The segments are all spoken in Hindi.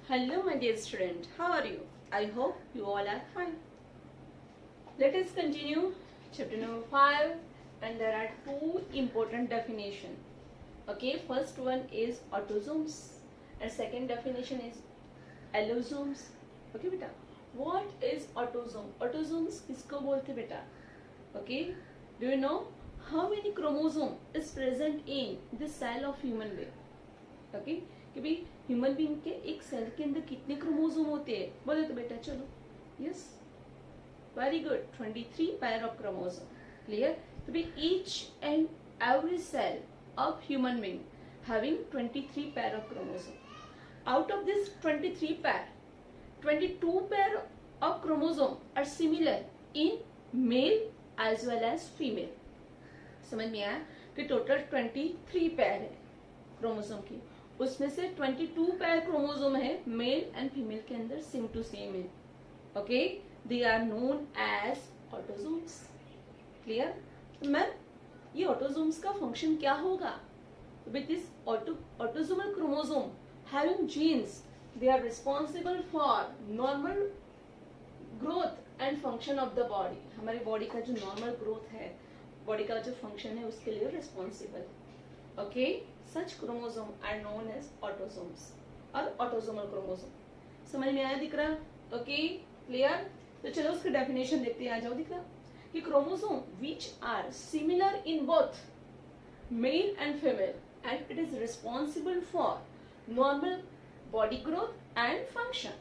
Hello, my dear student. How are you? I hope you all are fine. Let us continue chapter number 5, and there are two important definitions. Okay, first one is autosomes and second definition is allosomes. Okay, beta. What is autosome? Autosomes किसको बोलते बेटा? Okay, do you know how many chromosome is present in the cell of human being? Okay, कि भाई ह्यूमन बीइंग के एक सेल के अंदर कितने क्रोमोसोम होते हैं बोले तो बेटा चलो yes very good 23 pair of chromosome clear तो भाई each and every cell of human being having 23 pair of chromosome out of this 23 pair 22 pair of chromosome are similar in male as well as female समझ में आया कि टोटल 23 पेयर है क्रोमोसोम की उसमें से 22 पेयर क्रोमोसोम है मेल एंड फीमेल के अंदर सेम टू सेम है okay they are known as autosomes clear ma'am ये ऑटोसोम्स का फंक्शन क्या होगा with this autosomal chromosome having genes they are responsible for normal growth and function of the body हमारी बॉडी का जो नॉर्मल ग्रोथ है बॉडी का जो फंक्शन है उसके लिए responsible okay such chromosome are known as autosomes or autosomal chromosome समझ में आया दिख रहा ओके क्लियर तो चलो उसका डेफिनेशन देखते हैं आ जाओ दिख रहा कि chromosome which are similar in both male and female and it is responsible for normal body growth and function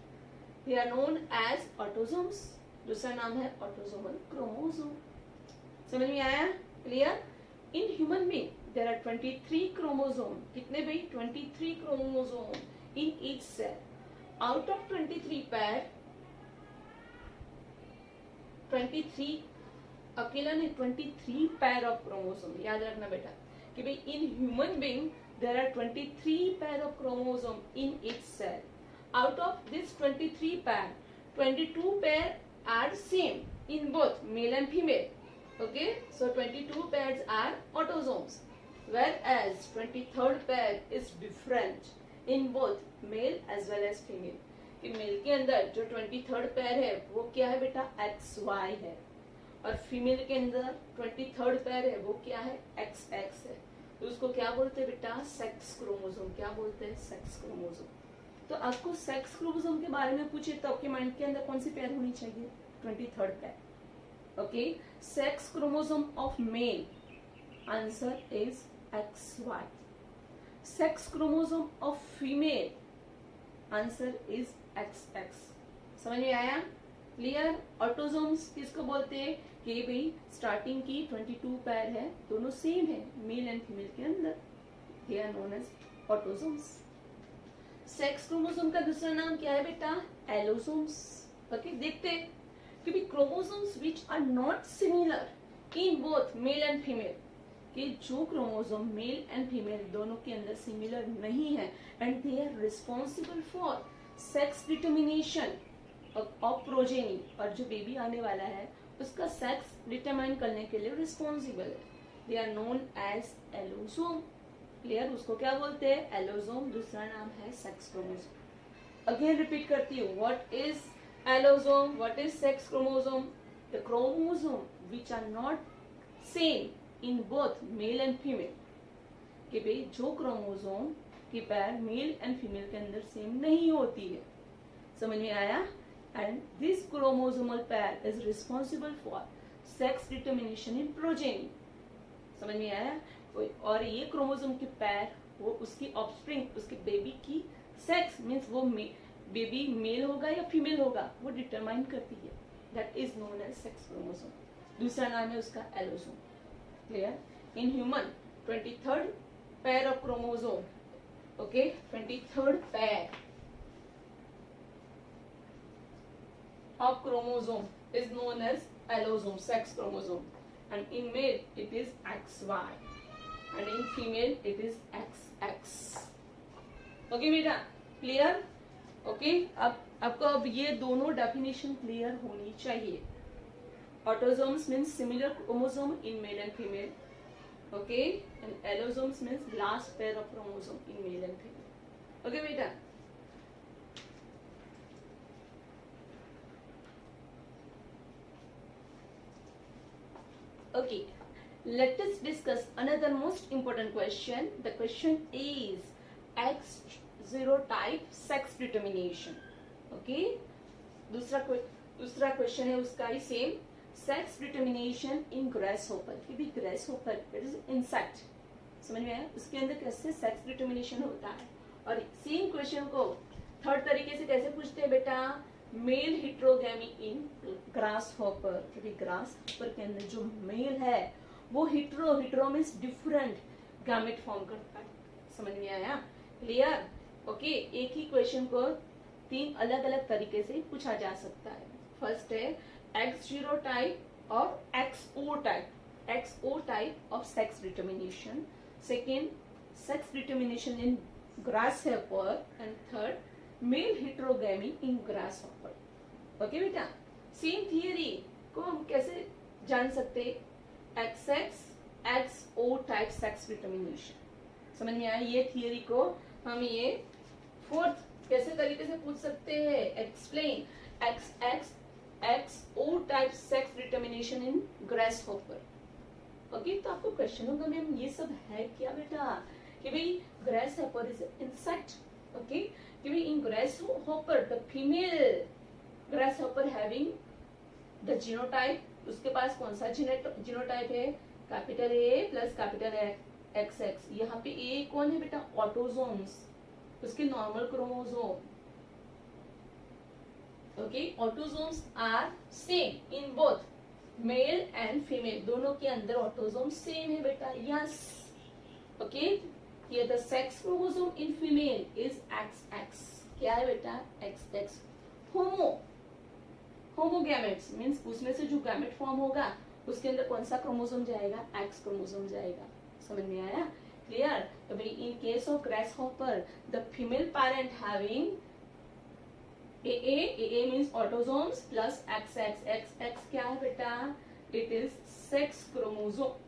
they are known as autosomes दूसरा नाम है autosomal chromosome समझ में आया clear in human being there are 23 chromosome कितने भाई 23 chromosome in each cell out of 23 pair 23 अकेला नहीं 23 pair of chromosome याद रखना बेटा कि भाई in human being there are 23 pair of chromosome in each cell out of this 23 pair 22 pair are same in both male and female okay so 22 pairs are autosomes whereas 23rd pair is different in both male as well as female कि मेल के अंदर जो 23rd pair है वो क्या है बेटा XY है और फीमेल के अंदर 23rd pair है वो क्या है XX है तो उसको क्या बोलते हैं बेटा सेक्स क्रोमोसोम क्या बोलते हैं सेक्स क्रोमोसोम तो आपको सेक्स क्रोमोसोम के बारे में पूछे तो आपके माइंड के अंदर कौन सी पेयर होनी चाहिए 23rd pair okay sex chromosome of male answer is XY. Sex chromosome of female answer is XX. समझ में आया क्लियर ऑटोसोम्स किसको बोलते हैं कि भाई स्टार्टिंग की 22 पैर है दोनों सेम है मेल एंड फीमेल के अंदर they are known as autosomes sex chromosome का दूसरा नाम क्या है बेटा एलोसोम्स ओके देखते हैं कि भी chromosomes which are not similar in both male and female कि जो क्रोमोसोम मेल एंड फीमेल दोनों के अंदर सिमिलर नहीं है and they are responsible for sex determination of progeny और जो बेबी आने वाला है उसका सेक्स डिटरमाइन करने के लिए रिस्पॉन्सिबल है they are known as allosome clear उसको क्या बोलते हैं एलोसोम दूसरा नाम है सेक्स क्रोमोसोम अगेन रिपीट करती हूँ what is allosome what is sex chromosome the chromosome which are not same in both male and female कि भाई जो क्रोमोसोम की पैर मेल एंड फीमेल के अंदर सेम नहीं होती है समझ में आया एंड दिस क्रोमोसोमल पैर is responsible for sex determination in progeny समझ में आया और ये क्रोमोसोम के पैर वो उसकी ऑफस्प्रिंग उसके बेबी की सेक्स मीन्स वो बेबी मेल होगा या फीमेल होगा वो डिटरमाइन करती है that is known as sex chromosome दूसरा नाम है उसका allosome clear in human 23rd pair of chromosome okay 23rd pair of chromosome is known as allosome sex chromosome and in male it is XY and in female it is XX okay beta clear okay अब आपको अब ये दोनों डेफिनेशन क्लियर होनी चाहिए Autosomes means similar chromosome in male and female. Okay, and allosomes means last pair of chromosome in male and female. Okay, beta. Okay, let us discuss another most important question. The question is X0 type sex determination. Okay, दूसरा क्वेश्चन है उसका ही same, sex determination in grasshopper. कि भी ग्रासहोपर इट इज इंसेक्ट, समझ में आया, उसके अंदर कैसे सेक्स डिटर्मिनेशन होता है. और सेम क्वेश्चन को थर्ड तरीके से कैसे पूछते हैं बेटा, मेल हिट्रोगैमी इन ग्रासहोपर. क्योंकि ग्रासहोपर के अंदर जो मेल है वो hetero means different gamete form करता है. समझ में आया, क्लियर. ओके, एक ही क्वेश्चन को तीन अलग अलग तरीके से पूछा जा सकता है. फर्स्ट है X0 टाइप और XO type. XO type of sex determination. Second, sex determination in grasshopper. And third, male heterogamy in grasshopper. Okay बेटा, सेम थियरी को हम कैसे जान सकते, XX XO type sex determination. समझ में आया, ये थियरी को हम ये फोर्थ कैसे तरीके से पूछ सकते हैं, explain XX XO type sex determination in grasshopper. Okay, तो आपको क्वेश्चन होगा मैम ये सब है क्या बेटा, कि भाई ग्रासहोपर इज इंसेक्ट. ओके, कि भाई in grasshopper the female grasshopper having the genotype. उसके पास कौन सा जीनोटाइप है, capital A plus capital XX. यहाँ पे A कौन है बेटा, ऑटोजोम्स, उसके normal chromosome. Okay, autosomes are same in both male and female. दोनों के अंदर ऑटोजोम सेम है बेटा. Yes, okay, here the sex chromosome in female is XX. क्या है बेटा, XX. होमोगैमेट्स मीन्स उसमें से जो गैमेट फॉर्म होगा उसके अंदर कौन सा क्रोमोसोम जाएगा, X क्रोमोसोम जाएगा. समझ में आया, क्लियर. तो भाई in case of grasshopper the female parent having AA means autosomes plus XX. XX क्या है बेटा, it is sex chromosome.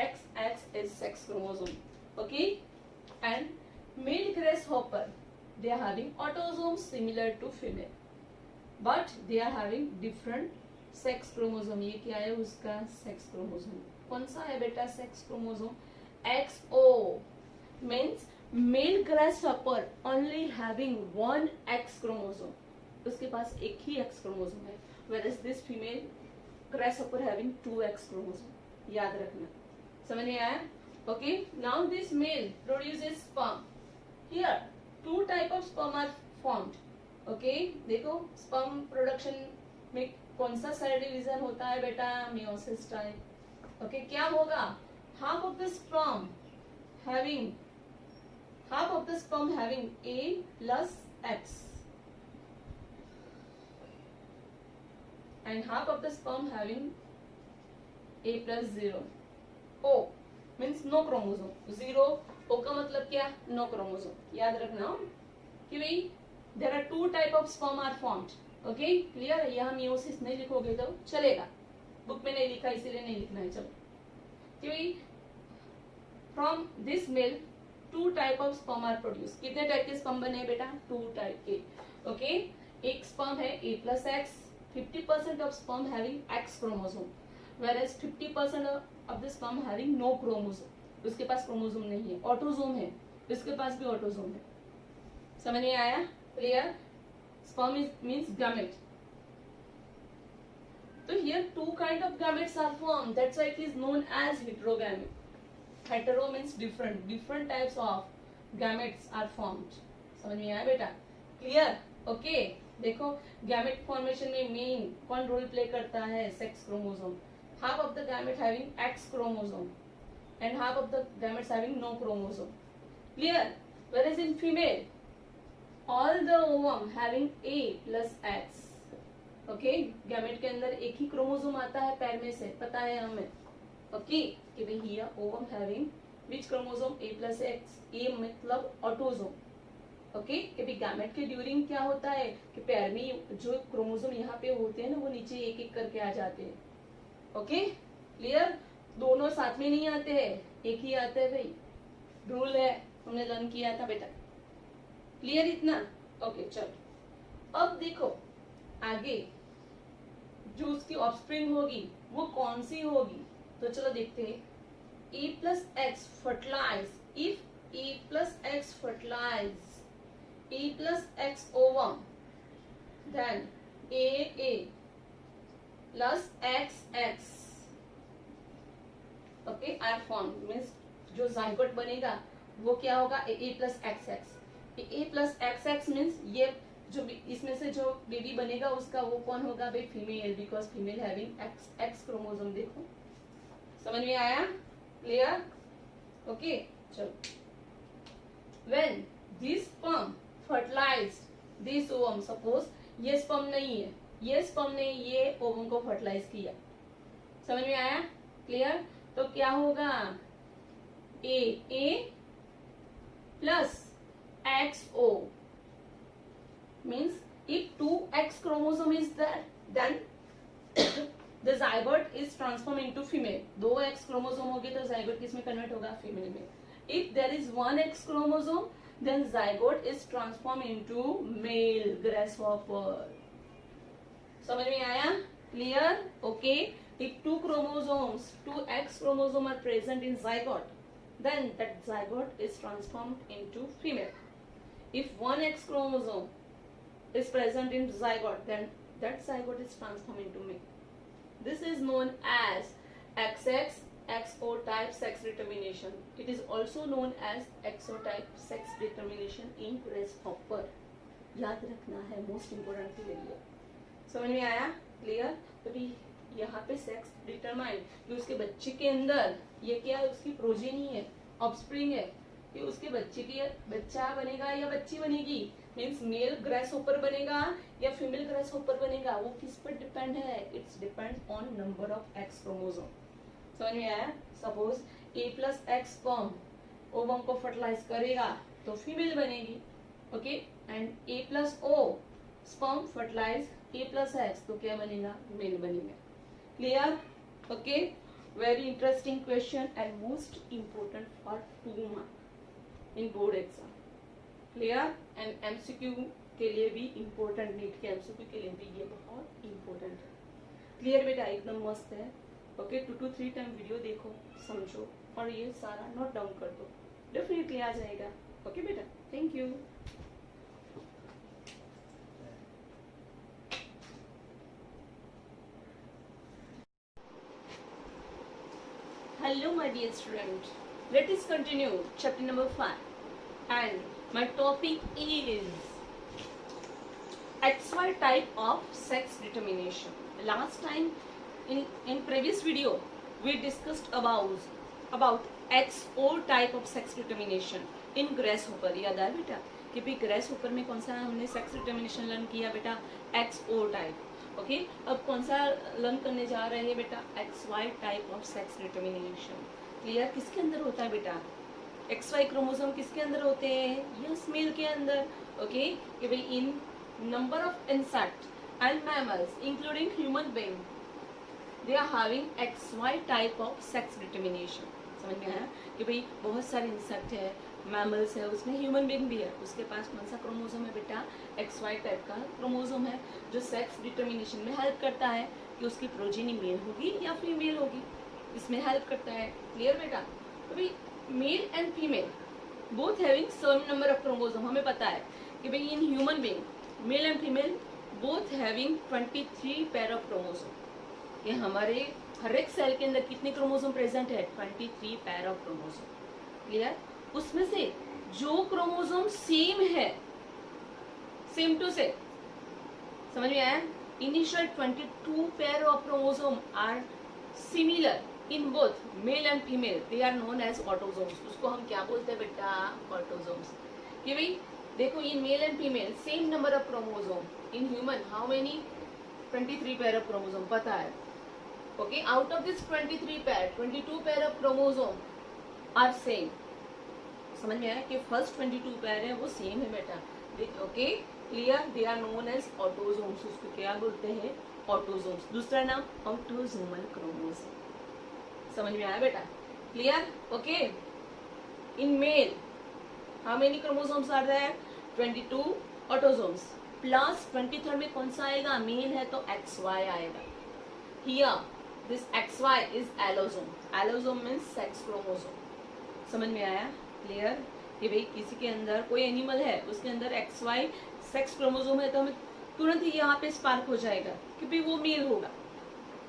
XX is sex chromosome. Okay, and male grasshopper they are having autosomes similar to female, but they are having different sex chromosome. ये क्या है उसका sex chromosome. कौन सा है बेटा sex chromosome, XO means male grasshopper only having one X chromosome. उसके पास एक ही X क्रोमोसोम है, whereas this female grasshopper having 2 X chromosome. याद रखना, समझ में आया. Okay, now this male produces sperm. Here 2 type of sperm are formed. Okay, देखो स्पर्म प्रोडक्शन में कौन सा सेल डिवीजन होता है बेटा, मियोसिस टाइप. ओके, क्या होगा, half of the sperm having A plus X and half of the sperm having A plus 0. O means no chromosome. 0 O का मतलब क्या, no chromosome. याद रखना कि भाई there are 2 type of sperm are formed. Okay, clear. यहाँ मियोसिस नहीं लिखोगे तो चलेगा, बुक में नहीं लिखा इसीलिए नहीं लिखना है. चलो कि भाई from this male 2 type of sperm are produce. कितने टाइप के स्पर्म बने बेटा, 2 टाइप के. ओके, एक स्पर्म है A plus X. 50% of sperm having X chromosome, whereas 50% of the sperm having no chromosome. उसके पास क्रोमोसोम नहीं है, ऑटोसोम है. उसके पास भी ऑटोसोम है. समझ में आया, क्लियर. Sperm means gamete. तो here 2 kind of gametes are formed, that's why it is known as heterogamy. Hetero means different types of gametes are formed. समझ में आया बेटा, क्लियर. ओके, देखो गैमेट फॉर्मेशन में मेन कौन रोल प्ले करता है, sex chromosome. Half of the gamete having X chromosome and half of the gametes having no chromosome. Clear. whereas in female all the ovum having A plus X. Okay, gamete के अंदर एक ही क्रोमोसोम आता है पैर में से, पता है हमें. ओके, कि भाई here ovum having which chromosome A plus X. A मतलब ऑटोसोम. ओके, कि भाई गैमेट के ड्यूरिंग क्या होता है कि पैर में जो क्रोमोसोम यहाँ पे होते हैं ना वो नीचे एक एक करके आ जाते हैं. Okay, clear. दोनों साथ में नहीं आते हैं, एक ही आते हैं भाई, रूल है, हमने लर्न किया था बेटा. क्लियर इतना. ओके, चलो अब देखो आगे जो उसकी ऑफस्प्रिंग होगी वो कौन सी होगी? तो चलो देखते हैं. A plus X fertilize. If A plus X fertilize A plus X ovum, then AA plus XX, okay, are formed. Means जो जाइगोट बनेगा वो क्या होगा? AA plus XX. AA plus XX means ये जो इसमें से जो बेबी बनेगा उसका वो कौन होगा भाई? Female, because female having X chromosome. देखो समझ में आया? क्लियर? ओके, चलो. When this sperm fertilized this ovum, suppose ये स्पर्म नहीं है, ये स्पर्म ने ये ओवम को फर्टिलाइज किया. समझ में आया? क्लियर? तो क्या होगा? A plus XO means if 2X chromosome is there, then the zygote is transformed into female. 2X chromosome होगी तो zygote किसमें कन्वर्ट होगा? फीमेल में. If there is 1X chromosome, then zygote is transformed into male grasshopper. समझ में आया? Clear? Okay. If 2X chromosome are present in zygote, then that zygote is transformed into female. If 1X chromosome is present in zygote, then that zygote is transformed into male. This is known as XX XO type sex determination. It is also known as XO type sex determination in grasshopper. याद रखना है, मोस्ट इम्पोर्टेंट थियरी. समझ में आया? क्लियर? तो भी यहाँ पे सेक्स डिटरमाइन कि उसके बच्चे के अंदर ये क्या है? उसकी प्रोजेनी है, ऑफस्प्रिंग है, कि उसके बच्चे की बच्चा बनेगा या बच्ची बनेगी. मीन्स मेल ग्रासहोपर बनेगा या फीमेल ग्रासहोपर बनेगा, वो किस पर डिपेंड है? It's depend on number of X chromosome. समझ में आया? Suppose A plus X sperm ovum को फर्टिलाइज करेगा तो फीमेल बनेगी. Okay. And A plus O sperm fertilise A plus X तो क्या बनेगा? मेल बनेगा. Clear? Okay. Very interesting question and most important for 2 marks in board exam. Clear? And MCQ के लिए भी इम्पोर्टेंट, नीट के एमसीक्यू के लिए भी ये बहुत इम्पोर्टेंट है. क्लियर बेटा? एकदम मस्त है. ओके. 2 to 3 टाइम वीडियो देखो, समझो और ये सारा नोट डाउन कर दो, डेफिनेटली आ जाएगा. ओके बेटा, thank you. Hello my dear student, let us continue chapter number 5 and my topic is XY type of sex determination. Last time in previous video we discussed about XO type of sex determination in grasshopper. याद है बेटा कि भी ग्रासहोपर में कौन सा हमने सेक्स डिटर्मिनेशन लर्न किया बेटा? XO type. ओके. अब कौन सा लर्न करने जा रहे हैं बेटा? XY type of sex determination. Clear? किसके अंदर होता है बेटा? XY क्रोमोसोम किसके अंदर होते हैं? यस, मेल के अंदर. ओके. कि भाई in number of insect and mammals including human being they are having XY type of sex determination. समझ में आया? कि भाई बहुत सारे इंसेक्ट है, मैमल्स है, उसमें ह्यूमन बीइंग भी है, उसके पास कौन सा क्रोमोसोम है बेटा? XY टाइप का क्रोमोसोम है जो सेक्स डिटर्मिनेशन में हेल्प करता है कि उसकी प्रोजेनी मेल होगी या फीमेल होगी, इसमें हेल्प करता है. क्लियर बेटा? तो भाई mail and female both having same number of chromosome. हमें पता है कि भाई इन human being mail and female both having 23 pair of chromosome. ये हमारे हर एक सेल के अंदर कितने क्रोमोसोम प्रेजेंट है? 23 पेयर ऑफ क्रोमोसोम. क्लियर? उसमें से जो क्रोमोसोम सेम है, सेम टू सेम, समझ में आया? Initial 22 pair of chromosome are similar in both male and female. They are known as autosomes. उसको हम क्या बोलते हैं बेटा? ऑटोसोम्स. कि भाई देखो in male and female same number of chromosome. In human how many? 23 pair of chromosome पता है. Okay. Out of this 23 pair 22 pair of chromosome are same. समझ में आया कि फर्स्ट 22 पेयर है वो सेम है बेटा. Okay. Clear? They are known as autosomes. उसको क्या बोलते हैं? ऑटोसोम्स. दूसरा नाम ऑटोसोमल क्रोमोसोम. समझ में आया बेटा? Clear? Okay. In male how many chromosomes are there? 22 autosomes plus 23rd में कौन सा आएगा? मेल है तो XY आएगा. here this XY is allosome. Allosome means sex chromosome. समझ में आया? क्लियर? कि भाई किसी के अंदर कोई एनिमल है, उसके अंदर XY सेक्स क्रोमोसोम है, तो हमें तुरंत ही यहाँ पे स्पार्क हो जाएगा कि भाई वो मेल होगा,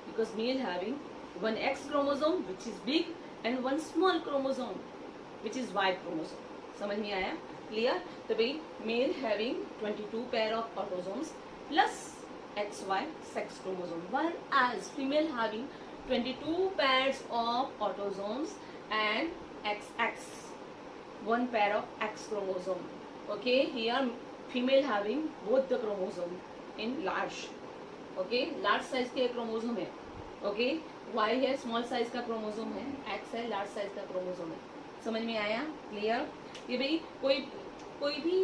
because male having one X chromosome which is big and one small chromosome which is Y chromosome. समझ में आया? क्लियर? तो भाई male having 22 pair of autosomes plus XY sex chromosome, whereas female having 22 pairs of autosomes and XX, one pair of X chromosome. Okay, here female having both the chromosome in large. Okay, large size के chromosome है. Okay, Y है small size का chromosome है, X है large size का chromosome है. समझ में आया? क्लियर? ये भाई कोई भी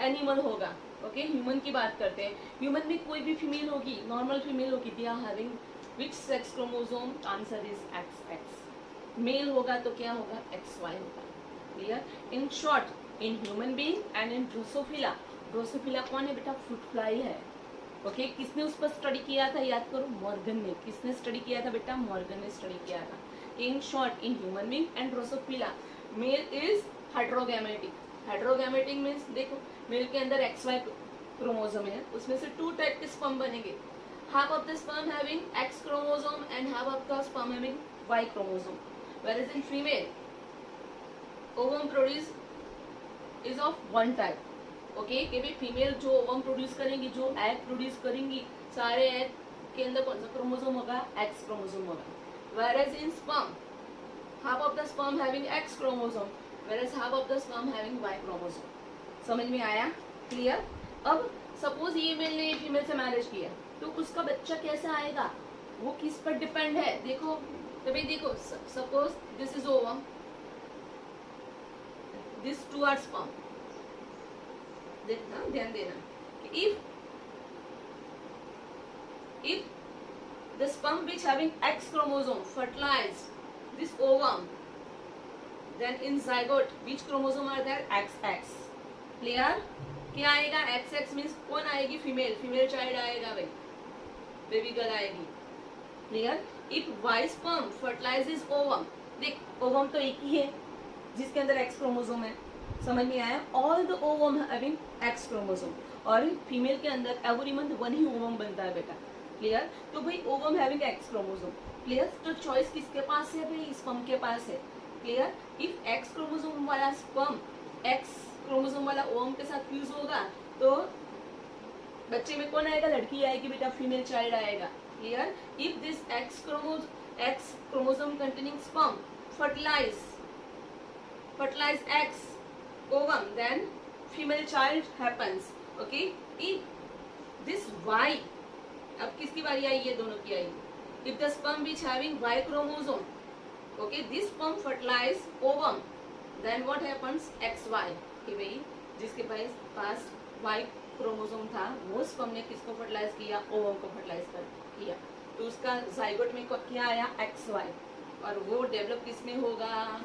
एनिमल होगा. ओके, ह्यूमन की बात करते हैं. ह्यूमन में कोई भी फीमेल होगी, नॉर्मल फीमेल होगी, they are having which sex chromosome? Answer is XX. Male होगा तो क्या होगा? XY होगा. Clear? In short, in human being and in drosophila. Drosophila कौन है बेटा? फ्रूट फ्लाई है. ओके, किसने उस पर स्टडी किया था? याद करो, मॉर्गन ने. किसने स्टडी किया था बेटा? मॉर्गन ने स्टडी किया था. In short, in human being and drosophila, male is heterogametic. Heterogametic means देखो, मेल के अंदर XY क्रोमोसोम है, उसमें से 2 टाइप के स्पर्म बनेंगे. Half of the sperm having X chromosome and half of the sperm having Y chromosome. whereas in female, ovum produce is of one type. Okay, कि भाई फीमेल जो ओवम प्रोड्यूस करेंगी, जो एग प्रोड्यूस करेंगी, सारे एग के अंदर कौन सा क्रोमोसोम होगा? X क्रोमोसोम होगा. whereas in sperm, half of the sperm having X chromosome, whereas half of the sperm having Y chromosome. समझ में आया? क्लियर? अब सपोज ये मेल ने फीमेल से मैरिज किया, तो उसका बच्चा कैसा आएगा? वो किस पर डिपेंड है? देखो तो भाई देखो, suppose this is ovum, this 2 are sperm. देखना, ध्यान देना कि if the sperm which having X chromosome fertilized this ovum, then in zygote which chromosome are there? XX. Clear? क्या आएगा? XX मीन्स कौन आएगी? फीमेल. फीमेल चाइल्ड आएगा भाई, बेबी गर्ल आएगी. Clear? If Y sperm fertilizes ovum, देख ओवम तो एक ही है जिसके अंदर X क्रोमोसोम है. समझ में आया? All the ovum having X chromosome. और फीमेल के अंदर एवरी मंथ 1 ही ओवम बनता है बेटा. क्लियर? तो भाई ovum having X chromosome. Clear? तो चॉइस किसके पास है भाई? स्पर्म के पास है. क्लियर? इफ X क्रोमोसोम वाला स्पर्म X क्रोमोसोम वाला ओवम के साथ फ्यूज होगा, तो बच्चे में कौन आएगा? लड़की आएगी बेटा, फीमेल चाइल्ड आएगा. Clear? If this X chromosome containing sperm fertilize X ovum, then female child happens. Okay, if this Y, अब किसकी बारी आई? ये दोनों की आई. If the sperm which having Y chromosome, okay, this sperm fertilize ovum, then what happens? XY. कि भाई जिसके पास Y क्रोमोसोम था, वो स्पर्म ने किसको फर्टिलाइज किया? ओवम को फर्टिलाइज किया. तो उसका जाइगोट में क्या आया? XY. और वो डेवलप किसमें होगा?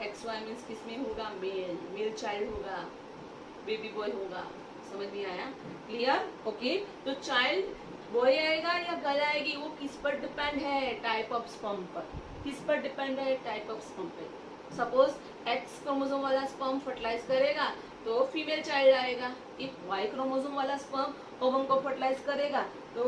XY मीन्स किसमें होगा? मेल चाइल्ड होगा, बेबी बॉय होगा. समझ में आया? क्लियर? ओके, तो चाइल्ड बॉय आएगा या गर्ल आएगी, वो किस पर डिपेंड है? टाइप ऑफ स्पर्म पर. किस पर डिपेंड है? टाइप ऑफ स्पर्म पे. सपोज X क्रोमोसोम वाला स्पर्म फर्टिलाइज करेगा तो फीमेल चाइल्ड आएगा. इफ Y क्रोमोसोम वाला स्पर्म ओवम को फर्टिलाइज करेगा तो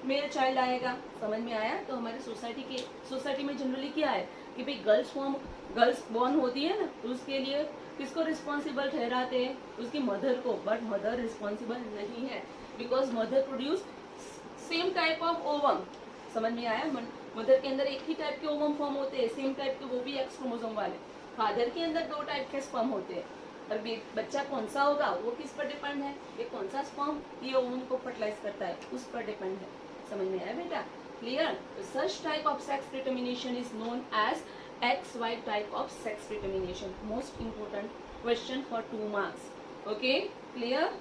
मेल चाइल्ड आएगा. समझ में आया? तो हमारे सोसाइटी में जनरली क्या है कि भाई गर्ल्स बॉर्न होती है ना, तो उसके लिए किसको रिस्पॉन्सिबल ठहराते हैं? उसकी मदर को. बट मदर रिस्पॉन्सिबल नहीं है, because mother produce same type of ovum. समझ में आया? मदर के अंदर एक ही टाइप के ओवम फॉर्म होते हैं, सेम टाइप के, वो भी X क्रोमोसोम वाले. फादर के अंदर 2 टाइप के स्पर्म होते हैं. और बच्चा कौन सा होगा, वो किस पर डिपेंड है? ये कौन सा स्पर्म ये ओवम को फर्टिलाइज करता है, उस पर डिपेंड है. समझ में आया बेटा? Clear? Such type of sex determination is known as XY type of sex determination. Most important question for 2 marks. Okay, clear?